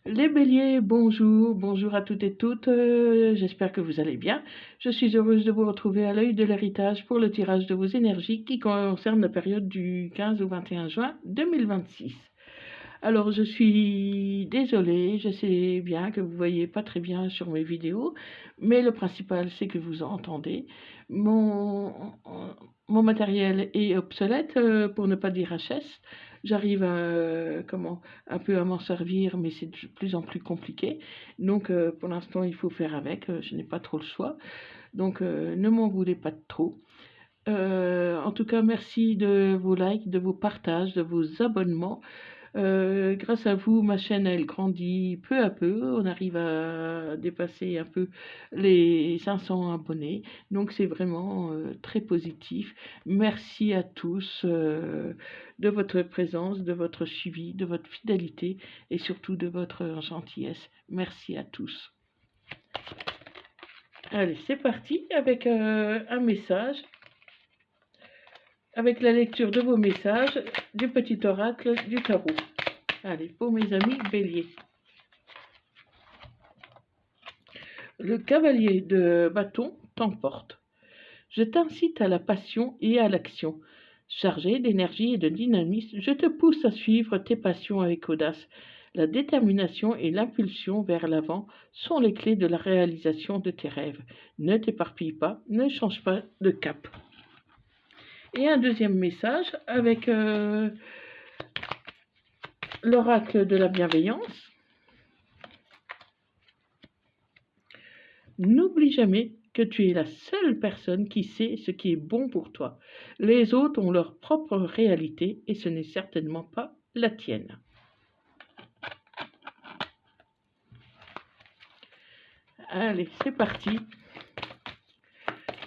Les béliers, bonjour, bonjour à toutes et toutes, j'espère que vous allez bien. Je suis heureuse de vous retrouver à l'œil de l'héritage pour le tirage de vos énergies qui concerne la période du 15 au 21 juin 2026. Alors je suis désolée, je sais bien que vous ne voyez pas très bien sur mes vidéos, mais le principal c'est que vous entendez. Mon, mon matériel est obsolète, pour ne pas dire HS. J'arrive un peu à m'en servir, mais c'est de plus en plus compliqué. Donc pour l'instant il faut faire avec, je n'ai pas trop le choix. Donc ne m'en voulez pas trop. En tout cas, merci de vos likes, de vos partages, de vos abonnements. Grâce à vous, ma chaîne, elle grandit peu à peu. On arrive à dépasser un peu les 500 abonnés. Donc, c'est vraiment très positif. Merci à tous de votre présence, de votre suivi, de votre fidélité et surtout de votre gentillesse. Merci à tous. Allez, c'est parti avec un message. Avec la lecture de vos messages du petit oracle du tarot. Allez, pour mes amis béliers. Le cavalier de bâton t'emporte. Je t'incite à la passion et à l'action. Chargé d'énergie et de dynamisme, je te pousse à suivre tes passions avec audace. La détermination et l'impulsion vers l'avant sont les clés de la réalisation de tes rêves. Ne t'éparpille pas, ne change pas de cap. Et un deuxième message avec l'oracle de la bienveillance. N'oublie jamais que tu es la seule personne qui sait ce qui est bon pour toi. Les autres ont leur propre réalité et ce n'est certainement pas la tienne. Allez, c'est parti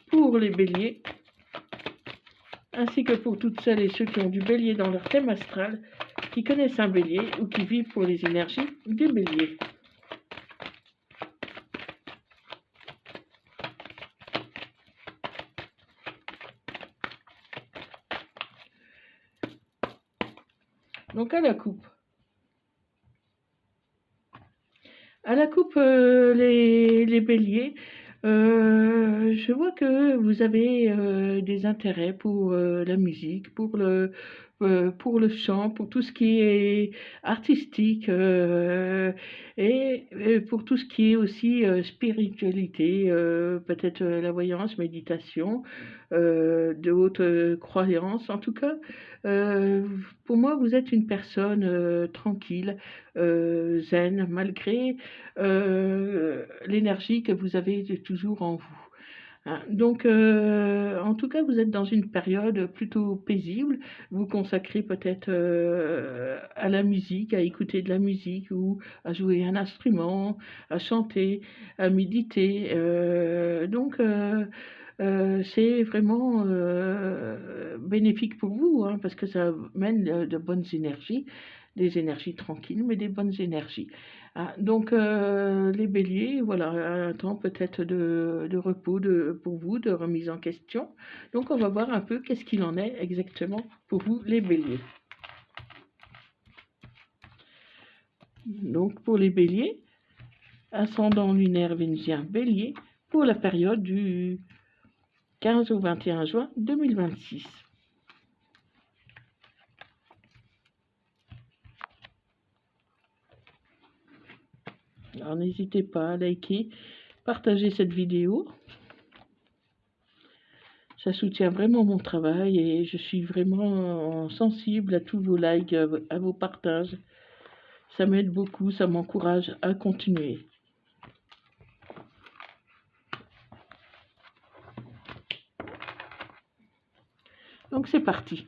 pour les béliers, ainsi que pour toutes celles et ceux qui ont du bélier dans leur thème astral, qui connaissent un bélier ou qui vivent pour les énergies du bélier. Donc à la coupe. À la coupe, les béliers, je vois que vous avez des intérêts pour la musique, pour le chant, pour tout ce qui est artistique et pour tout ce qui est aussi spiritualité, peut-être la voyance, méditation, de hautes croyances. En tout cas, pour moi, vous êtes une personne tranquille, zen, malgré l'énergie que vous avez toujours en vous. Hein. Donc, en tout cas, vous êtes dans une période plutôt paisible. Vous consacrez peut-être à la musique, à écouter de la musique ou à jouer un instrument, à chanter, à méditer. C'est vraiment bénéfique pour vous, hein, parce que ça mène de bonnes énergies, des énergies tranquilles, mais des bonnes énergies. Ah, donc les béliers, voilà, un temps peut-être de repos pour vous, de remise en question. Donc on va voir un peu qu'est-ce qu'il en est exactement pour vous les béliers. Donc pour les béliers, ascendant lunaire vénusien bélier, pour la période du 15 au 21 juin 2026. Alors n'hésitez pas à liker, partager cette vidéo. Ça soutient vraiment mon travail et je suis vraiment sensible à tous vos likes, à vos partages. Ça m'aide beaucoup, ça m'encourage à continuer. Donc c'est parti.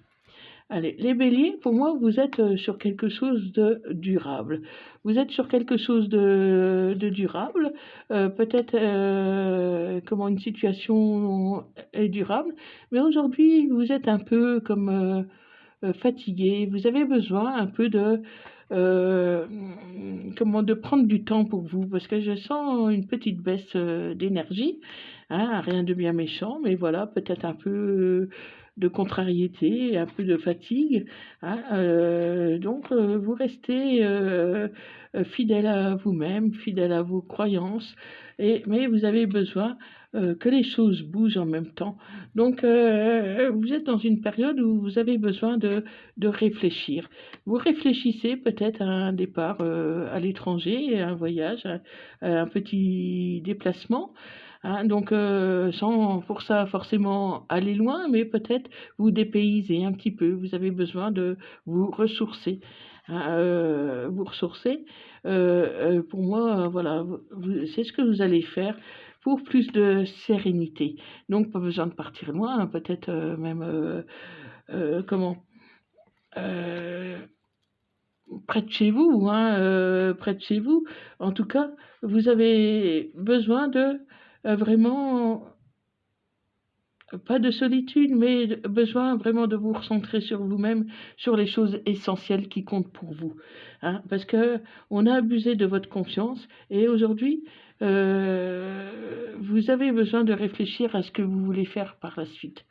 Allez, les béliers, pour moi, vous êtes sur quelque chose de durable. Vous êtes sur quelque chose de durable, peut-être comment une situation est durable, mais aujourd'hui, vous êtes un peu comme fatigué. Vous avez besoin un peu euh, de prendre du temps pour vous, parce que je sens une petite baisse d'énergie, hein, rien de bien méchant, mais voilà, peut-être un peu de contrariété, un peu de fatigue, hein, donc vous restez fidèle à vous-même, fidèle à vos croyances, mais vous avez besoin que les choses bougent en même temps. Donc vous êtes dans une période où vous avez besoin de réfléchir. Vous réfléchissez peut-être à un départ à l'étranger, à un voyage, à un petit déplacement. Hein, donc, sans pour ça forcément aller loin, mais peut-être vous dépayser un petit peu. Vous avez besoin de vous ressourcer. Hein, vous ressourcer. Pour moi, voilà, c'est ce que vous allez faire pour plus de sérénité. Donc, pas besoin de partir loin, hein, peut-être même, comment, euh, près de chez vous, hein, près de chez vous. En tout cas, vous avez besoin de vraiment pas de solitude, mais besoin vraiment de vous recentrer sur vous-même, sur les choses essentielles qui comptent pour vous. Hein, parce que on a abusé de votre confiance et aujourd'hui, vous avez besoin de réfléchir à ce que vous voulez faire par la suite.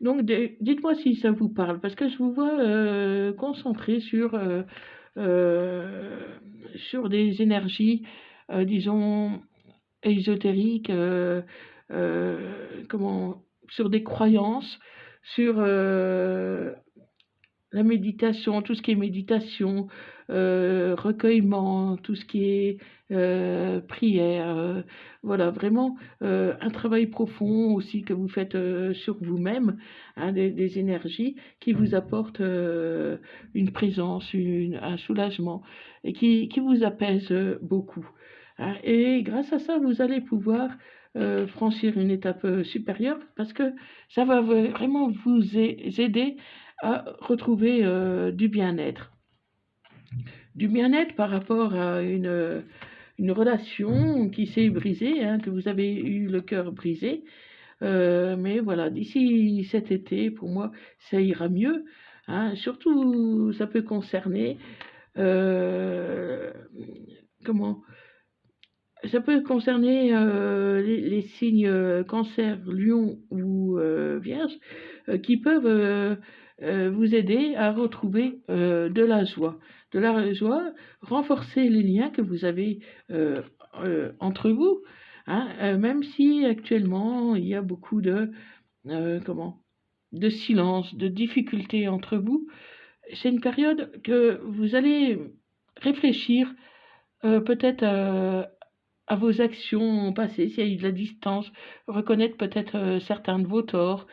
Donc, dites-moi si ça vous parle, parce que je vous vois concentré euh, sur des énergies, disons, ésotériques, comment, sur des croyances, sur la méditation, tout ce qui est méditation, recueillement, tout ce qui est prière, voilà, vraiment un travail profond aussi que vous faites sur vous-même, hein, des énergies qui vous apportent une présence, un soulagement et qui vous apaisent beaucoup. Hein. Et grâce à ça, vous allez pouvoir franchir une étape supérieure parce que ça va vraiment vous aider à retrouver du bien-être. Du bien-être par rapport à une relation qui s'est brisée, hein, que vous avez eu le cœur brisé. Mais voilà, d'ici cet été, pour moi, ça ira mieux. Hein. Surtout, ça peut concerner euh, comment ça peut concerner les signes cancer, lion ou vierge qui peuvent vous aider à retrouver de la joie. De la joie, renforcer les liens que vous avez entre vous, hein, même si actuellement il y a beaucoup comment, de silence, de difficultés entre vous. C'est une période que vous allez réfléchir peut-être à vos actions passées, s'il y a eu de la distance, reconnaître peut-être certains de vos torts,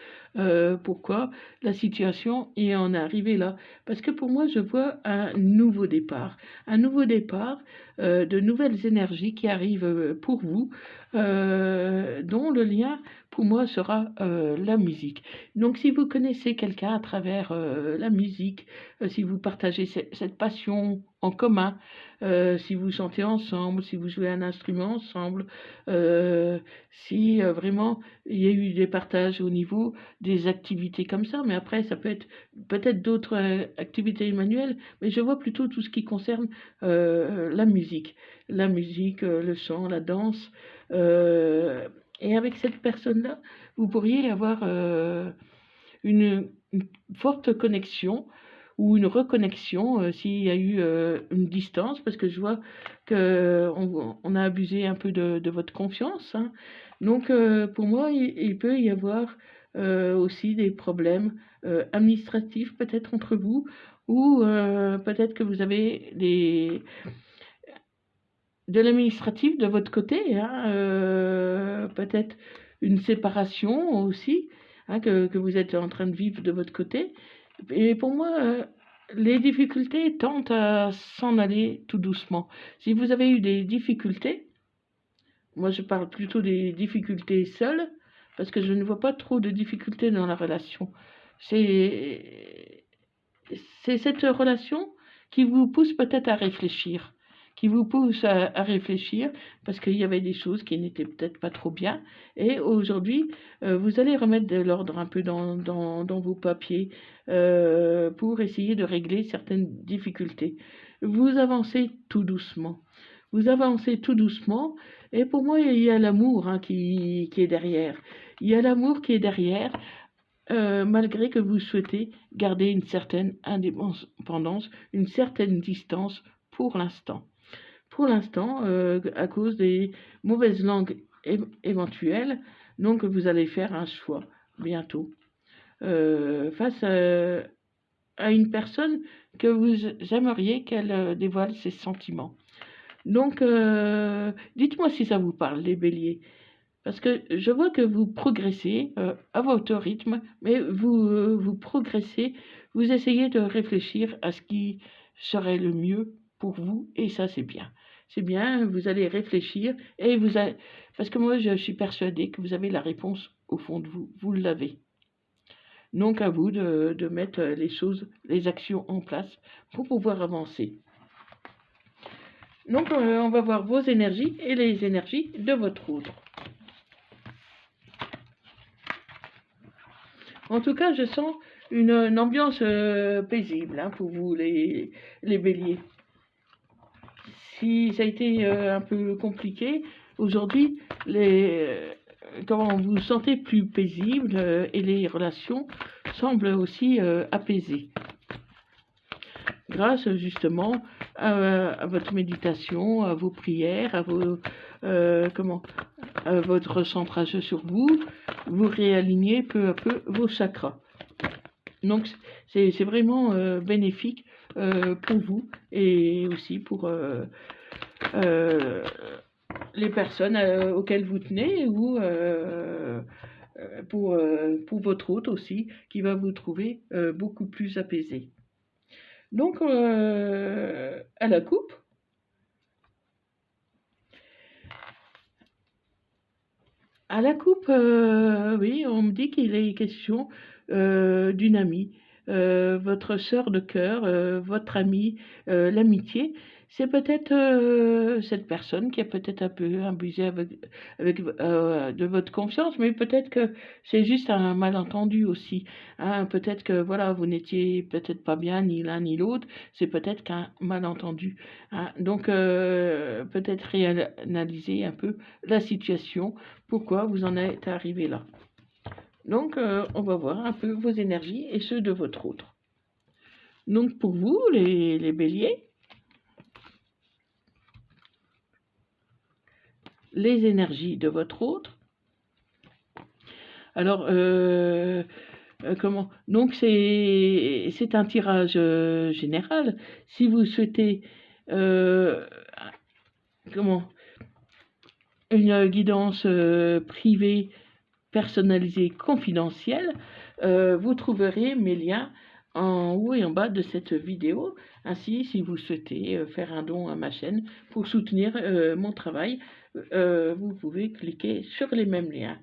pourquoi la situation est en arrivée là. Parce que pour moi, je vois un nouveau départ, de nouvelles énergies qui arrivent pour vous, dont le lien pour moi sera la musique. Donc si vous connaissez quelqu'un à travers la musique, si vous partagez cette passion en commun, si vous chantez ensemble, si vous jouez un instrument ensemble, si vraiment il y a eu des partages au niveau des activités comme ça, mais après ça peut être peut-être d'autres activités manuelles, mais je vois plutôt tout ce qui concerne la musique, le chant, la danse, et avec cette personne-là, vous pourriez avoir une forte connexion ou une reconnexion s'il y a eu une distance, parce que je vois qu'on a abusé un peu de votre confiance. Hein. Donc, pour moi, il peut y avoir aussi des problèmes administratifs peut-être entre vous, ou peut-être que vous avez de l'administratif de votre côté, hein, peut-être une séparation aussi, hein, que vous êtes en train de vivre de votre côté. Et pour moi, les difficultés tendent à s'en aller tout doucement. Si vous avez eu des difficultés, moi je parle plutôt des difficultés seules, parce que je ne vois pas trop de difficultés dans la relation. C'est c'est cette relation qui vous pousse peut-être à réfléchir, qui vous pousse à réfléchir parce qu'il y avait des choses qui n'étaient peut-être pas trop bien. Et aujourd'hui, vous allez remettre de l'ordre un peu dans vos papiers pour essayer de régler certaines difficultés. Vous avancez tout doucement. Vous avancez tout doucement. Et pour moi, il y a l'amour hein, qui est derrière. Il y a l'amour qui est derrière malgré que vous souhaitez garder une certaine indépendance, une certaine distance pour l'instant. Pour l'instant, à cause des mauvaises langues éventuelles, donc vous allez faire un choix bientôt face à une personne que vous aimeriez qu'elle dévoile ses sentiments. Donc, dites-moi si ça vous parle, les béliers. Parce que je vois que vous progressez à votre rythme, mais vous progressez, vous essayez de réfléchir à ce qui serait le mieux pour vous, et ça c'est bien. C'est bien, vous allez réfléchir, et parce que moi je suis persuadée que vous avez la réponse au fond de vous, vous l'avez. Donc à vous de mettre les choses, les actions en place pour pouvoir avancer. Donc on va voir vos énergies et les énergies de votre autre. En tout cas, je sens une ambiance paisible pour vous, les béliers. Si ça a été un peu compliqué, aujourd'hui, quand vous vous sentez plus paisible et les relations semblent aussi apaisées. Grâce justement à votre méditation, à vos prières, à votre centrage sur vous, vous réalignez peu à peu vos chakras. Donc c'est vraiment bénéfique pour vous et aussi pour les personnes auxquelles vous tenez ou pour votre hôte aussi, qui va vous trouver beaucoup plus apaisé. Donc à la coupe, oui, on me dit qu'il est question d'une amie, votre sœur de cœur, votre amie, l'amitié. C'est peut-être cette personne qui a peut-être un peu abusé de votre confiance, mais peut-être que c'est juste un malentendu aussi. Peut-être que voilà, vous n'étiez peut-être pas bien ni l'un ni l'autre, c'est peut-être qu'un malentendu. Donc peut-être réanalyser un peu la situation, pourquoi vous en êtes arrivé là. Donc, on va voir un peu vos énergies et ceux de votre autre. Donc, pour vous, les béliers, les énergies de votre autre. Alors, comment? Donc, c'est un tirage général. Si vous souhaitez, une guidance privée, personnalisée, confidentielle, vous trouverez mes liens en haut et en bas de cette vidéo. Ainsi, si vous souhaitez faire un don à ma chaîne pour soutenir mon travail, vous pouvez cliquer sur les mêmes liens.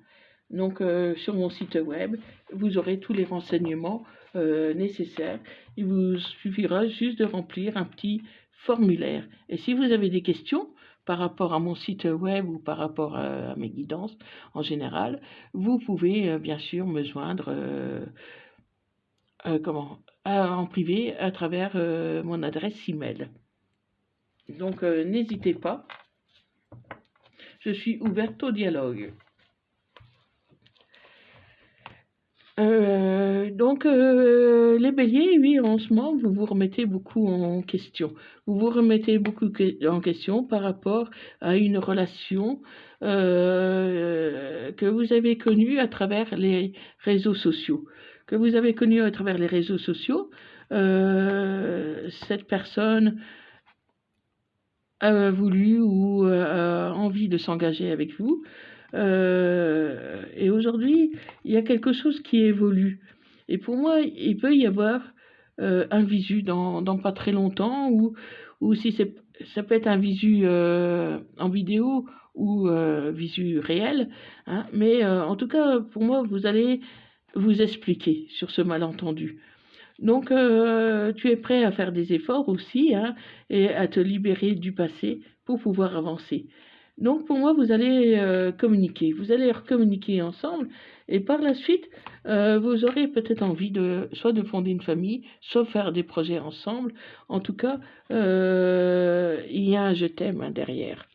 Donc sur mon site web, vous aurez tous les renseignements nécessaires. Il vous suffira juste de remplir un petit formulaire. Et si vous avez des questions par rapport à mon site web ou par rapport à mes guidances en général, vous pouvez bien sûr me joindre en privé à travers mon adresse email. Donc n'hésitez pas, je suis ouverte au dialogue. Donc les béliers, oui, en ce moment, vous vous remettez beaucoup en question. Vous vous remettez beaucoup en question par rapport à une relation que vous avez connue à travers les réseaux sociaux. Cette personne a voulu ou a envie de s'engager avec vous. Et aujourd'hui, il y a quelque chose qui évolue. Et pour moi, il peut y avoir un visu dans pas très longtemps, ou si ça peut être un visu en vidéo ou visu réel. Mais en tout cas, pour moi, vous allez vous expliquer sur ce malentendu. Donc, tu es prêt à faire des efforts aussi et à te libérer du passé pour pouvoir avancer. Donc, pour moi, vous allez communiquer. Vous allez communiquer ensemble et par la suite, vous aurez peut-être envie soit de fonder une famille, soit faire des projets ensemble. En tout cas, il y a un « je t'aime » derrière.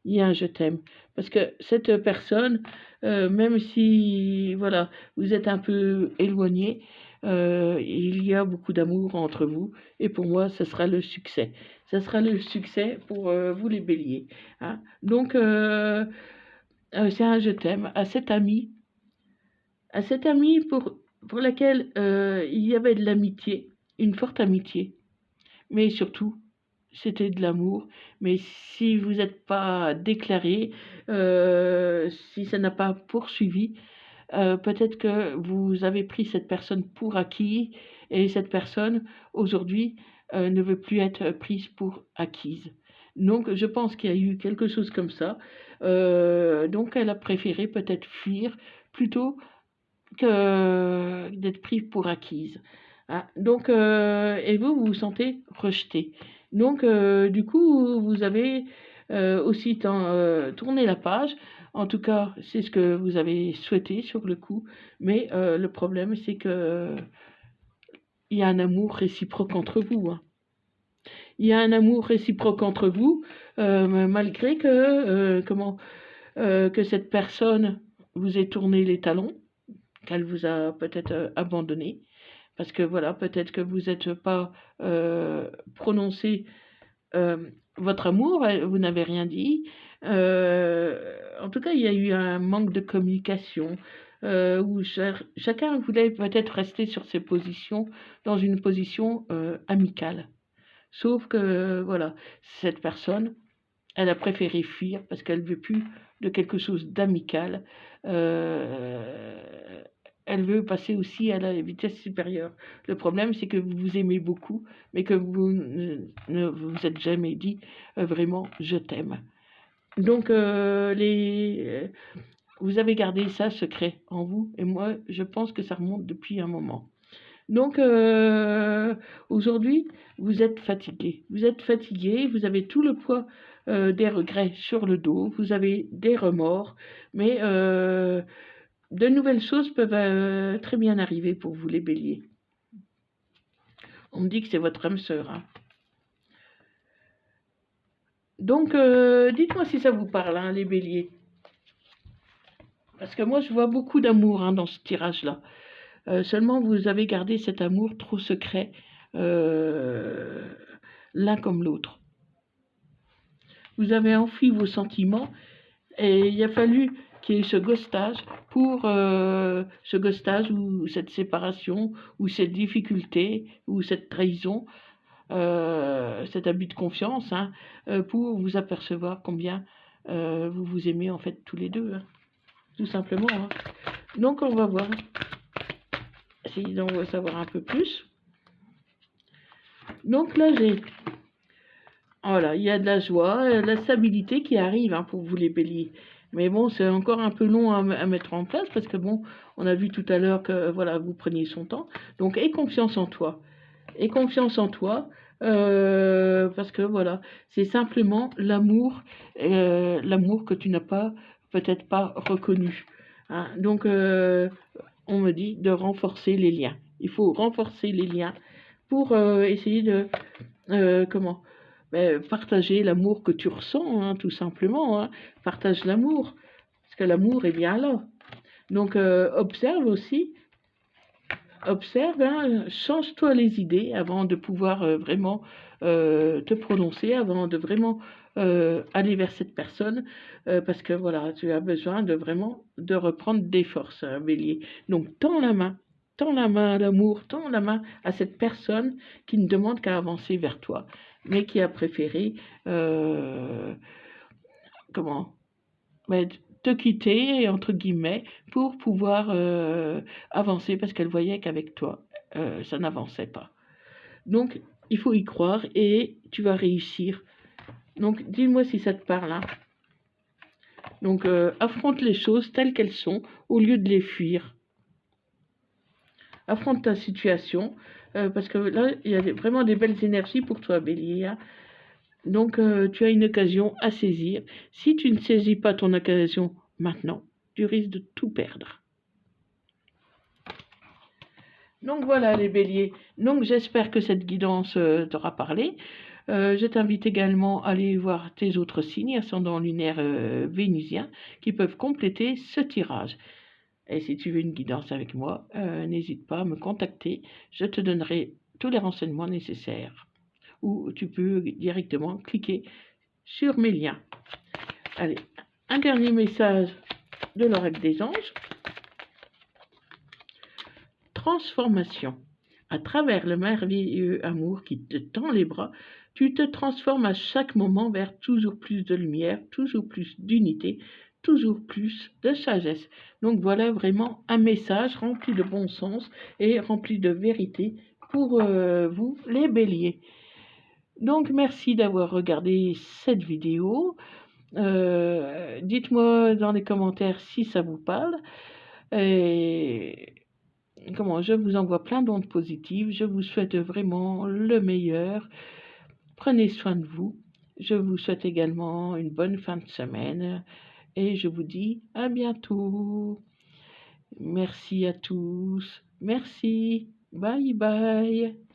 il y a un je t'aime. Parce que cette personne, même si voilà, vous êtes un peu éloigné, il y a beaucoup d'amour entre vous. Et pour moi, ce sera le succès. Ce sera le succès pour vous les béliers. Hein. Donc, c'est un je t'aime à cette amie pour laquelle il y avait de l'amitié, une forte amitié. Mais surtout, c'était de l'amour. Mais si vous n'êtes pas déclaré, si ça n'a pas poursuivi, peut-être que vous avez pris cette personne pour acquis et cette personne, aujourd'hui, ne veut plus être prise pour acquise. Donc, je pense qu'il y a eu quelque chose comme ça. Donc, elle a préféré peut-être fuir plutôt que d'être prise pour acquise. Hein. Donc, et vous, vous vous sentez rejeté. Donc, du coup, vous avez aussi tourné la page. En tout cas, c'est ce que vous avez souhaité sur le coup. Mais le problème, c'est que il y a un amour réciproque entre vous. Hein. Il y a un amour réciproque entre vous, malgré que, que cette personne vous ait tourné les talons, qu'elle vous a peut-être abandonné. Parce que voilà, peut-être que vous n'êtes pas prononcé votre amour, vous n'avez rien dit. En tout cas, il y a eu un manque de communication où chacun voulait peut-être rester sur ses positions, dans une position amicale. Sauf que, voilà, cette personne, elle a préféré fuir parce qu'elle ne veut plus de quelque chose d'amical. Elle veut passer aussi à la vitesse supérieure. Le problème, c'est que vous vous aimez beaucoup, mais que vous ne vous êtes jamais dit vraiment je t'aime. Donc, vous avez gardé ça secret en vous, et moi, je pense que ça remonte depuis un moment. Donc, aujourd'hui, vous êtes fatigué. Vous êtes fatigué, vous avez tout le poids des regrets sur le dos, vous avez des remords, mais de nouvelles choses peuvent très bien arriver pour vous, les béliers. On me dit que c'est votre âme sœur. Hein. Donc, dites-moi si ça vous parle, hein, les béliers. Parce que moi, je vois beaucoup d'amour hein, dans ce tirage-là. Seulement, vous avez gardé cet amour trop secret, l'un comme l'autre. Vous avez enfui vos sentiments et il a fallu qu'il y ait ce ghostage pour ce ghostage ou cette séparation ou cette difficulté ou cette trahison, cet abus de confiance, hein, pour vous apercevoir combien vous vous aimez en fait tous les deux, hein, tout simplement. Hein. Donc on va voir si on veut savoir un peu plus. Donc là j'ai voilà, il y a de la joie, de la stabilité qui arrive hein, pour vous les béliers. Mais bon, c'est encore un peu long à mettre en place parce que bon, on a vu tout à l'heure que voilà, vous preniez son temps. Donc, aie confiance en toi. Aie confiance en toi parce que voilà, c'est simplement l'amour, l'amour que tu n'as pas, peut-être pas reconnu. Hein. Donc, on me dit de renforcer les liens. Il faut renforcer les liens pour essayer de partager l'amour que tu ressens, hein, tout simplement. Hein. Partage l'amour, parce que l'amour est bien là. Donc, observe aussi, observe, hein, change-toi les idées avant de pouvoir vraiment te prononcer, avant de vraiment aller vers cette personne, parce que voilà, tu as besoin de vraiment de reprendre des forces, hein, bélier. Donc, tends la main à l'amour, tends la main à cette personne qui ne demande qu'à avancer vers toi, mais qui a préféré, comment, ben, te quitter, entre guillemets, pour pouvoir avancer, parce qu'elle voyait qu'avec toi, ça n'avançait pas. Donc, il faut y croire et tu vas réussir. Donc, dis-moi si ça te parle. Hein. Donc, affronte les choses telles qu'elles sont, au lieu de les fuir. Affronte ta situation, parce que là, il y a vraiment des belles énergies pour toi, bélier. Hein. Donc, tu as une occasion à saisir. Si tu ne saisis pas ton occasion maintenant, tu risques de tout perdre. Donc voilà les béliers. Donc j'espère que cette guidance t'aura parlé. Je t'invite également à aller voir tes autres signes ascendant lunaire vénusien qui peuvent compléter ce tirage. Et si tu veux une guidance avec moi, n'hésite pas à me contacter. Je te donnerai tous les renseignements nécessaires. Ou tu peux directement cliquer sur mes liens. Allez, un dernier message de l'oracle des anges. Transformation. À travers le merveilleux amour qui te tend les bras, tu te transformes à chaque moment vers toujours plus de lumière, toujours plus d'unité, toujours plus de sagesse. Donc voilà vraiment un message rempli de bon sens et rempli de vérité pour vous les béliers. Donc merci d'avoir regardé cette vidéo. Dites-moi dans les commentaires si ça vous parle. Et je vous envoie plein d'ondes positives. Je vous souhaite vraiment le meilleur. Prenez soin de vous. Je vous souhaite également une bonne fin de semaine. Et je vous dis à bientôt. Merci à tous. Merci. Bye bye.